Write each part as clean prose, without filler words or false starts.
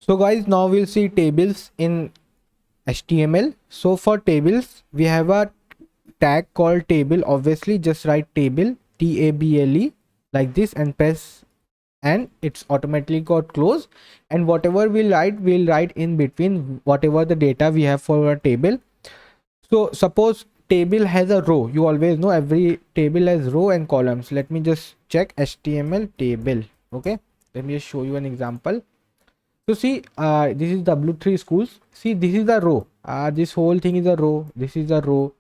So guys, now we'll see tables in HTML. So for tables, we have a tag called table. Obviously, just write table, table, like this, and press, and it's automatically got closed. And whatever we'll write in between whatever the data we have for a table. So suppose table has a row. You always know every table has row and columns. Let me just check HTML table. Okay, let me just show you an example. So see, this is W3 schools. See, this is the row. This whole thing is a row. This is a row.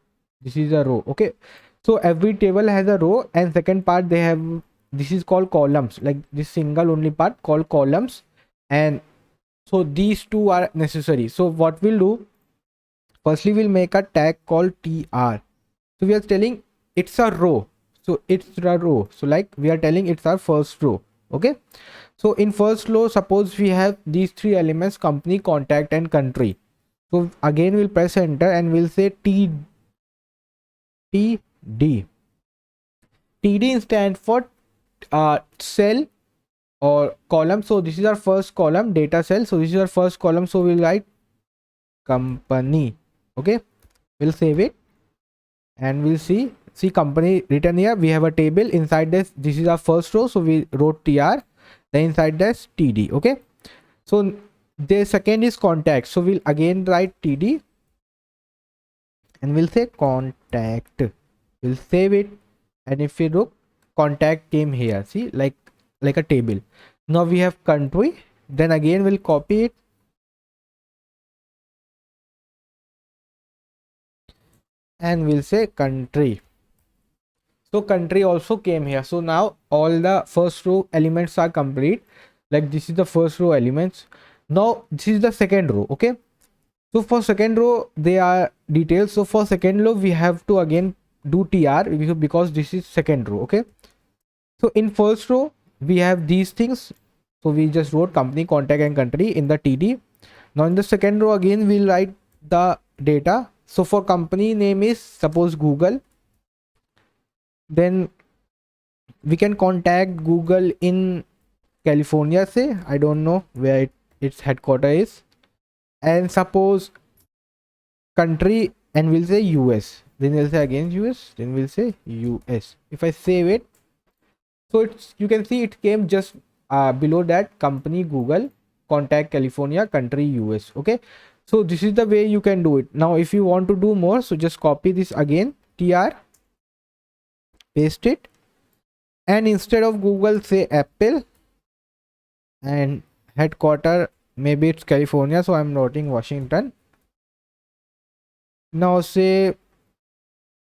This is a row. Okay. So every table has a row, and second part they have. This is called columns. Like this single only part called columns, and so these two are necessary. So what we'll do? Firstly, we'll make a tag called tr. So we are telling it's a row. So it's a row. So like we are telling it's our first row. Okay. So in first row, suppose we have these three elements: company, contact, and country. So again, we'll press enter and we'll say TD. TD stands for cell or column. So this is our first column, data cell. So this is our first column. So we'll write company. Okay, we'll save it and we'll see company written here. We have a table inside this is our first row, so we wrote tr, then inside this td. Okay, so the second is contact, so we'll again write td and we'll say contact. We'll save it, and if we look, contact came here, see, like a table. Now we have country, then again we'll copy it and we'll say country. So country also came here. So now all the first row elements are complete. Like this is the first row elements. Now this is the second row. Okay, so for second row they are details. So for second row we have to again do tr because this is second row. Okay, so in first row we have these things. So we just wrote company, contact, and country in the td. Now in the second row again we'll write the data. So for company name is suppose Google, then we can contact Google in California, say, I don't know where its headquarter is, and suppose country, and we'll say US, then we'll say again US, then we'll say US. If I save it, so it's, you can see it came just below that: company Google, contact California, country US. Okay, so this is the way you can do it. Now if you want to do more, so just copy this again, tr, paste it, and instead of Google say Apple, and headquarter maybe it's California, so I'm noting Washington. Now say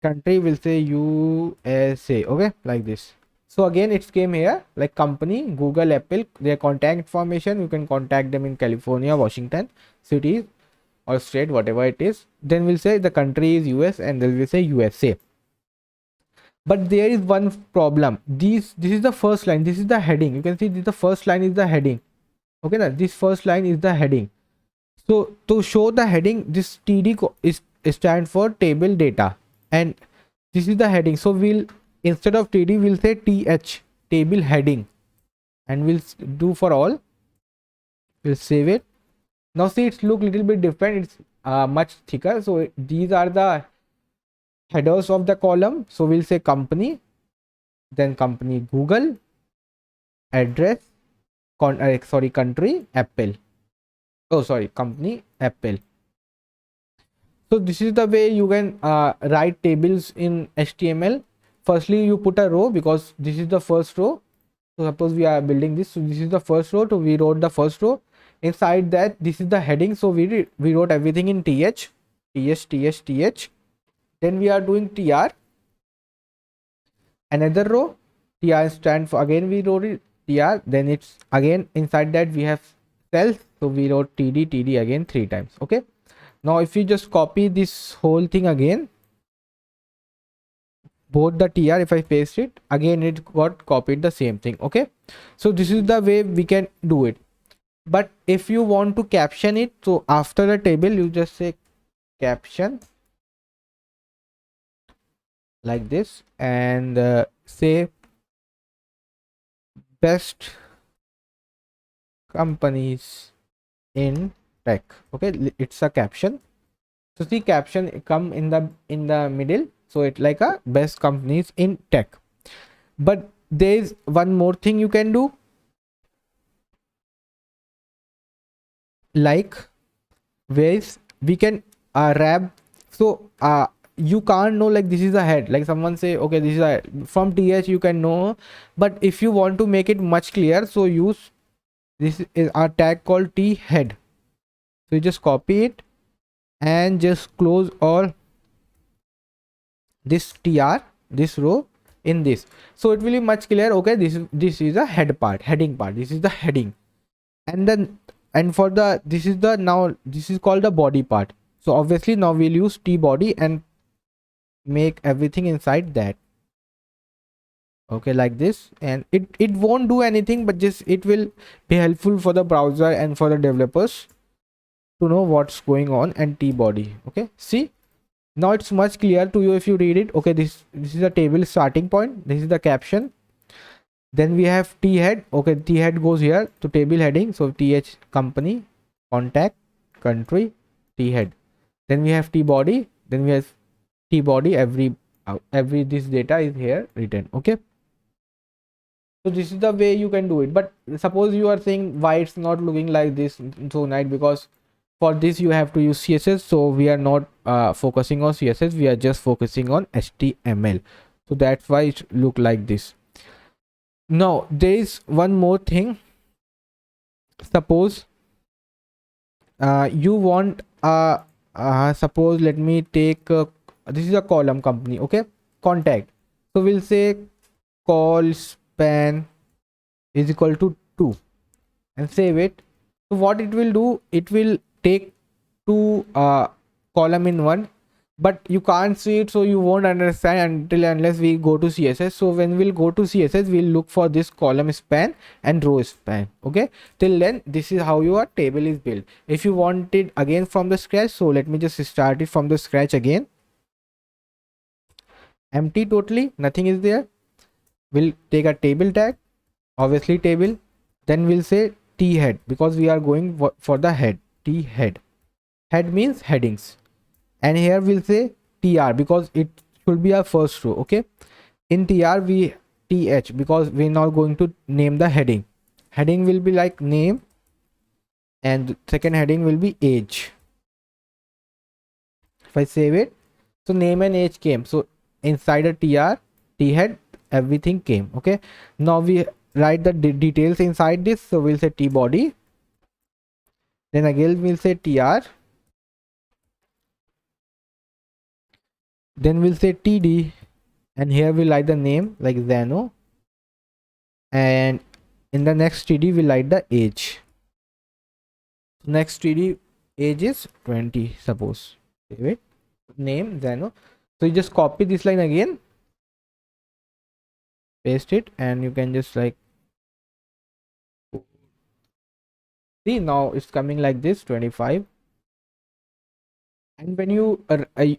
country will say USA. Okay, like this. So again it came here like company, Google, Apple, their contact information. You can contact them in California, Washington cities or state, whatever it is. Then we'll say the country is US, and then we'll say USA. But there is one problem. This is the first line, this is the heading. You can see this, the first line is the heading. Okay, now this first line is the heading. So to show the heading, this td is stand for table data, and this is the heading. So we'll, instead of td we'll say th, table heading, and we'll do for all. We'll save it. Now see, it's look little bit different. It's much thicker. So these are the headers of the column. So we'll say company, then company Google, address, country Apple. Oh sorry, company Apple. So this is the way you can write tables in HTML. Firstly, you put a row because this is the first row. So suppose we are building this. So this is the first row. So we wrote the first row. Inside that, this is the heading. So we wrote everything in th. Then we are doing tr. Another row. Tr stand for, again we wrote it tr. Then it's again inside that we have cells. So we wrote td again 3 times. Okay. Now if you just copy this whole thing again, both the tr, if I paste it again, it got copied the same thing. Okay, so this is the way we can do it. But if you want to caption it, so after the table you just say caption like this, and say best companies in tech. Okay, it's a caption. So see, caption come in the middle, so it like a best companies in tech. But there is one more thing you can do, like where we can wrap. So you can't know like this is a head, like someone say okay this is a from th you can know, but if you want to make it much clear, so use this is a tag called t head. So you just copy it and just close all this tr, this row in this, so it will be much clear. Okay, this is a head part, heading part, this is the heading. And then and for the this is the now this is called the body part. So obviously now we'll use t body and make everything inside that. Okay, like this, and it won't do anything, but just it will be helpful for the browser and for the developers to know what's going on. And t body, okay, see, now it's much clear to you if you read it. Okay, this is a table starting point, this is the caption, then we have t head. Okay, t head goes here to table heading, so th company, contact, country, t head. Then we have t body, then we have t body, every this data is here written. Okay, so this is the way you can do it. But suppose you are saying why it's not looking like this so nice, because for this you have to use css, so we are not focusing on css, we are just focusing on html, so that's why it look like this. Now there is one more thing. Suppose you want suppose let me take this is a column company. Okay, contact, so we'll say call span is equal to 2 and save it. So what it will do, it will take two column in one, but you can't see it, so you won't understand until unless we go to css. So when we'll go to css, we'll look for this column span and row span. Okay, till then this is how your table is built. If you want it again from the scratch, so let me just start it from the scratch again. Empty, totally nothing is there. We'll take a table tag, obviously table, then we'll say t head, because we are going for the head. T head, head means headings, and here we'll say tr because it should be our first row. Okay, in tr we th because we're now going to name the heading. Heading will be like name, and second heading will be age. If I save it, so name and age came, so inside a tr t head everything came. Okay, now we write the details inside this, so we'll say t body, then again we'll say tr, then we'll say td, and here we'll write the name like Zano, and in the next td we'll write the age. Next td age is 20, suppose. Save it, name Zano. So you just copy this line again, paste it, and you can just like see, now it's coming like this 25. And when you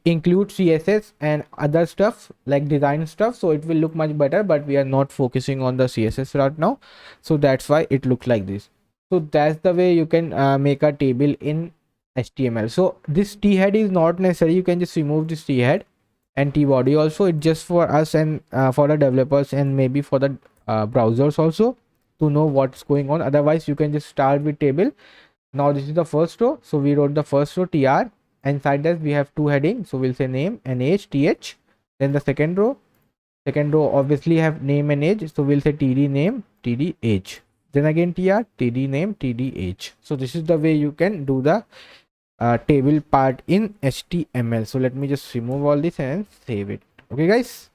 include css and other stuff like design stuff, so it will look much better, but we are not focusing on the css right now, so that's why it looks like this. So that's the way you can make a table in html. So this t head is not necessary, you can just remove this t head, and t body also. It's just for us and for the developers, and maybe for the browsers also, to know what's going on. Otherwise you can just start with table. Now this is the first row, so we wrote the first row tr, inside that we have two headings, so we'll say name and age th. Then the second row obviously have name and age, so we'll say td name td age. Then again tr, td name td age. So this is the way you can do the table part in html. So let me just remove all this and save it. Okay guys.